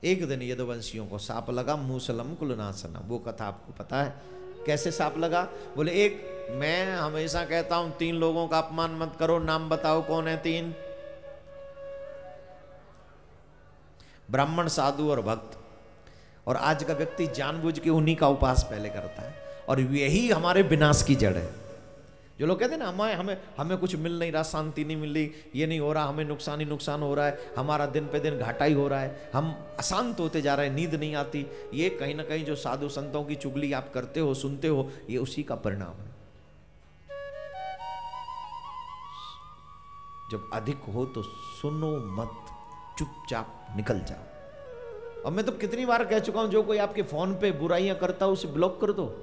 एक दिन यदुवंशियों को सांप लगा, मूसलम कुलनाशनम। वो कथा आपको पता है कैसे सांप लगा? बोले एक, मैं हमेशा कहता हूं 3 लोगों का अपमान मत करो, नाम बताओ कौन है 3? ब्राह्मण, साधु और भक्त। और आज का व्यक्ति जानबूझ के उन्हीं का उपास पहले करता है, और यही हमारे विनाश की जड़ है। जो लोग कहते हैं ना हमें कुछ मिल नहीं रहा, शांति नहीं मिल रही, ये नहीं हो रहा, हमें नुकसान ही नुकसान हो रहा है, हमारा दिन पे दिन घाटा ही हो रहा है, हम अशांत होते जा रहे हैं, नींद नहीं आती, ये कहीं ना कहीं जो साधु संतों की चुगली आप करते हो, सुनते हो, ये उसी का परिणाम है। जब अधिक हो तो सुनो मत, चुपचाप निकल जाओ। और मैं तो कितनी बार कह चुका हूं, जो कोई आपके फोन पे बुराइयां करता हो उसे ब्लॉक कर दो।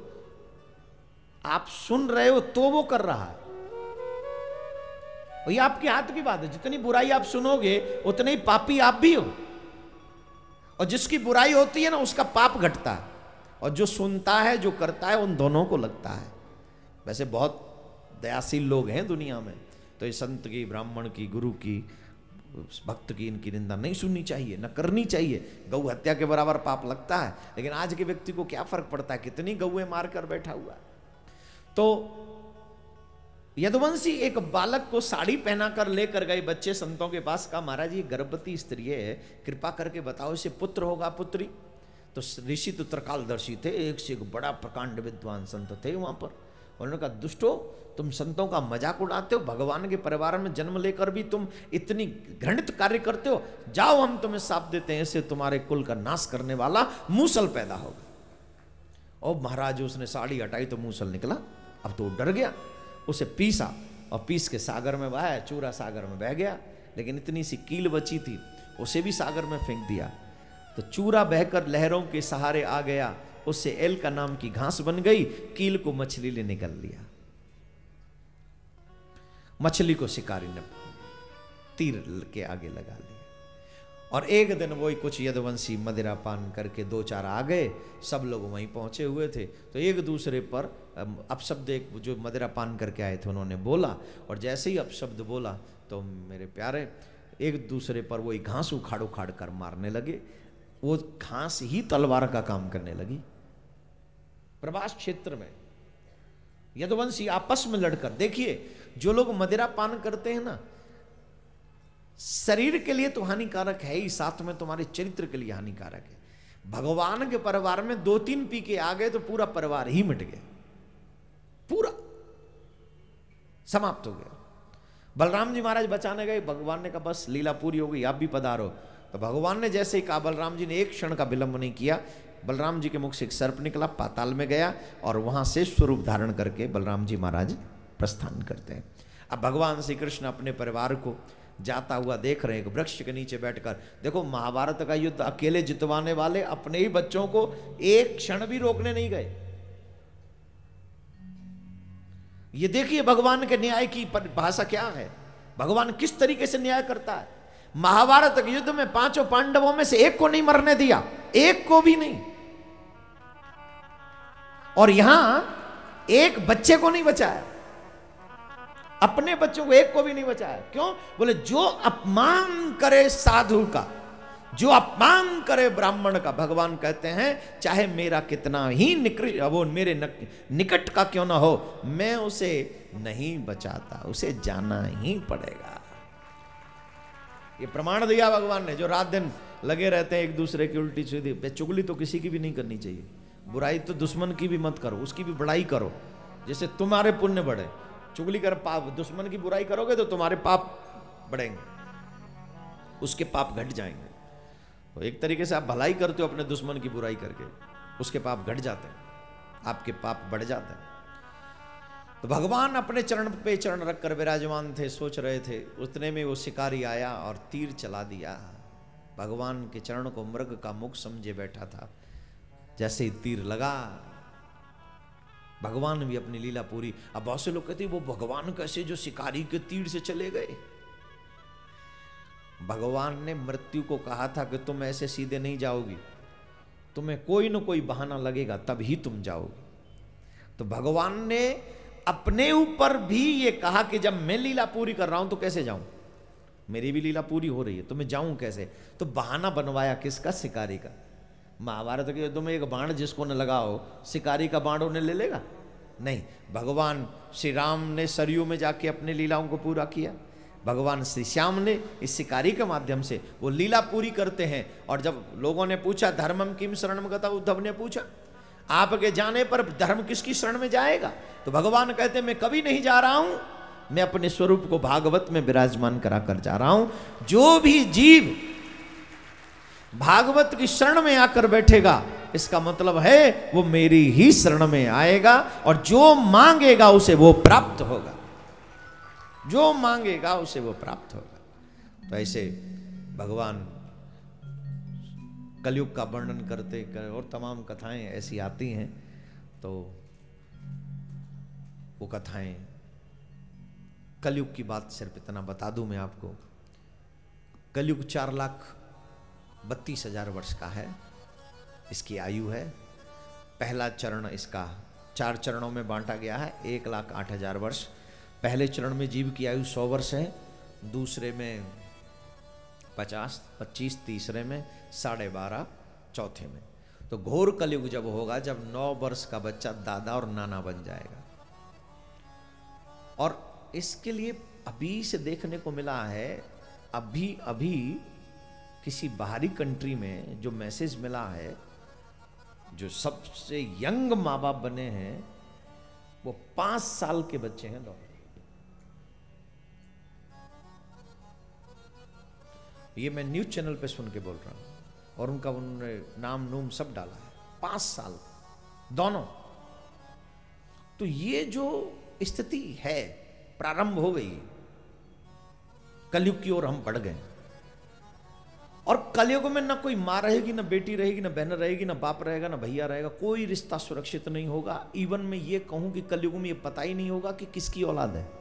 आप सुन रहे हो तो वो कर रहा है, और ये आपके हाथ की बात है। जितनी बुराई आप सुनोगे उतने ही पापी आप भी हो, और जिसकी बुराई होती है ना उसका पाप घटता है, और जो सुनता है जो करता है उन दोनों को लगता है। वैसे बहुत दयाशील लोग हैं दुनिया में, तो ये संत की, ब्राह्मण की, गुरु की, भक्त की, इनकी निंदा नहीं सुननी चाहिए, न करनी चाहिए। गौ हत्या के बराबर पाप लगता है, लेकिन आज के व्यक्ति को क्या फर्क पड़ता है, कितनी गौएं मारकर बैठा हुआ है। तो यदुवंशी एक बालक को साड़ी पहनाकर लेकर गए बच्चे संतों के पास। कहा महाराज ये गर्भवती स्त्री है, कृपा करके बताओ इसे पुत्र होगा पुत्री? तो ऋषि तो त्रिकालदर्शी थे, एक से एक बड़ा प्रकांड विद्वान संत थे वहां पर। उन्होंने कहा दुष्टो, तुम संतों का मजाक उड़ाते हो, भगवान के परिवार में जन्म लेकर भी तुम इतनी घृणित कार्य करते हो, जाओ हम तुम्हें शाप देते हैं, इससे तुम्हारे कुल का नाश करने वाला मूसल पैदा होगा। और महाराज उसने साड़ी हटाई तो मूसल निकला। अब तो डर गया, उसे पीसा और पीस के सागर में बहाया, चूरा सागर में बह गया, लेकिन इतनी सी कील बची थी उसे भी सागर में फेंक दिया। तो चूरा बहकर लहरों के सहारे आ गया, उससे एल का नाम की घास बन गई, कील को मछली ने निगल लिया। मछली को शिकारी ने तीर के आगे लगा लिया। और एक दिन वही कुछ यदुवंशी मदिरा पान करके 2-4 आ गए, सब लोग वहीं पहुंचे हुए थे। तो एक दूसरे पर अपशब्द, एक जो मदिरा पान करके आए थे उन्होंने बोला, और जैसे ही अपशब्द बोला तो मेरे प्यारे एक दूसरे पर वही घास उखाड़ उखाड़ कर मारने लगे। वो घास ही तलवार का काम करने लगी। प्रभास क्षेत्र में यदुवंशी आपस में लड़कर, देखिए जो लोग मदिरा पान करते हैं ना, शरीर के लिए तो हानिकारक है ही, साथ में तुम्हारे चरित्र के लिए हानिकारक है। भगवान के परिवार में 2-3 पी के आ गए तो पूरा परिवार ही मिट गया, पूरा समाप्त हो गया। बलराम जी महाराज बचाने गए, भगवान ने कहा बस लीला पूरी हो गई, आप भी पधारो। तो भगवान ने जैसे ही कहा, बलराम जी ने एक क्षण का विलंब नहीं किया, बलराम जी के मुख से एक सर्प निकला, पाताल में गया, और वहां से स्वरूप धारण करके बलराम जी महाराज प्रस्थान करते हैं। अब भगवान श्री कृष्ण अपने परिवार को जाता हुआ देख रहे हैं, एक वृक्ष के नीचे बैठकर। देखो महाभारत का युद्ध अकेले जितवाने वाले अपने ही बच्चों को एक क्षण भी रोकने नहीं गए। ये देखिए भगवान के न्याय की भाषा क्या है, भगवान किस तरीके से न्याय करता है। महाभारत के युद्ध में 5 पांडवों में से एक को नहीं मरने दिया, एक को भी नहीं, और यहां एक बच्चे को नहीं बचाया, अपने बच्चों को एक को भी नहीं बचाया। क्यों? बोले जो अपमान करे साधु का, जो अपमान करे ब्राह्मण का, भगवान कहते हैं चाहे मेरा कितना ही वो मेरे निकट का क्यों ना हो, मैं उसे नहीं बचाता, उसे जाना ही पड़ेगा। ये प्रमाण दिया भगवान ने। जो रात दिन लगे रहते हैं एक दूसरे की उल्टी सीधी, चुगली तो किसी की भी नहीं करनी चाहिए, बुराई तो दुश्मन की भी मत करो, उसकी भी बड़ाई करो जिससे तुम्हारे पुण्य बढ़े। चुगली कर पाप, दुश्मन की बुराई करोगे तो तुम्हारे पाप बढ़ेंगे, उसके पाप घट जाएंगे। तो एक तरीके से आप भलाई करते हो अपने दुश्मन की बुराई करके, उसके पाप घट जाते हैं, आपके पाप बढ़ जाते हैं। तो भगवान अपने चरण पे चरण रखकर विराजमान थे, सोच रहे थे, उतने में वो शिकारी आया और तीर चला दिया। भगवान के चरण को मृग का मुख समझे बैठा था, जैसे ही तीर लगा भगवान भी अपनी लीला पूरी। अब बहुत से लोग कहते हैं वो भगवान कैसे जो शिकारी के तीर से चले गए। भगवान ने मृत्यु को कहा था कि तुम ऐसे सीधे नहीं जाओगी, तुम्हें कोई ना कोई बहाना लगेगा तभी तुम जाओगे। तो भगवान ने अपने ऊपर भी ये कहा कि जब मैं लीला पूरी कर रहा हूं तो कैसे जाऊं, मेरी भी लीला पूरी हो रही है, तो मैं जाऊं कैसे? तो बहाना बनवाया किसका? शिकारी का। महाभारत के युद्ध में एक बाण जिसको न लगाओ, शिकारी का बाण उन्हें ले लेगा? नहीं। भगवान श्री राम ने सरयू में जाके अपनी लीलाओं को पूरा किया, भगवान श्री श्याम ने इस शिकारी के माध्यम से वो लीला पूरी करते हैं। और जब लोगों ने पूछा धर्मम किम शरणम गता, उद्धव ने पूछा आपके जाने पर धर्म किसकी शरण में जाएगा? तो भगवान कहते मैं कभी नहीं जा रहा हूं, मैं अपने स्वरूप को भागवत में विराजमान करा कर जा रहा हूं। जो भी जीव भागवत की शरण में आकर बैठेगा, इसका मतलब है वो मेरी ही शरण में आएगा, और जो मांगेगा उसे वो प्राप्त होगा, जो मांगेगा उसे वो प्राप्त होगा। तो ऐसे भगवान कलयुग का वर्णन करते और तमाम कथाएं ऐसी आती हैं। तो वो कथाएं, कलयुग की बात सिर्फ इतना बता दूं मैं आपको, कलयुग 4,32,000 वर्ष का है, इसकी आयु है। पहला चरण इसका 4 चरणों में बांटा गया है, 1,08,000 वर्ष। पहले चरण में जीव की आयु 100 वर्ष है, दूसरे में 50, 25, तीसरे में 12.5, चौथे में। तो घोर कलयुग जब होगा, जब 9 वर्ष का बच्चा दादा और नाना बन जाएगा। और इसके लिए अभी से देखने को मिला है, अभी किसी बाहरी कंट्री में जो मैसेज मिला है, जो सबसे यंग माँ बाप बने हैं वो 5 साल के बच्चे हैं दोनों। ये मैं न्यूज चैनल पे सुन के बोल रहा हूं, और उनका उन्होंने नाम नूम सब डाला है, 5 साल दोनों। तो ये जो स्थिति है, प्रारंभ हो गई, कलयुग की ओर हम बढ़ गए। और कलयुग में ना कोई माँ रहेगी, ना बेटी रहेगी, ना बहन रहेगी, ना बाप रहेगा, ना भैया रहेगा, कोई रिश्ता सुरक्षित नहीं होगा। इवन मैं ये कहूं कि कलयुग में ये पता ही नहीं होगा कि किसकी औलाद है।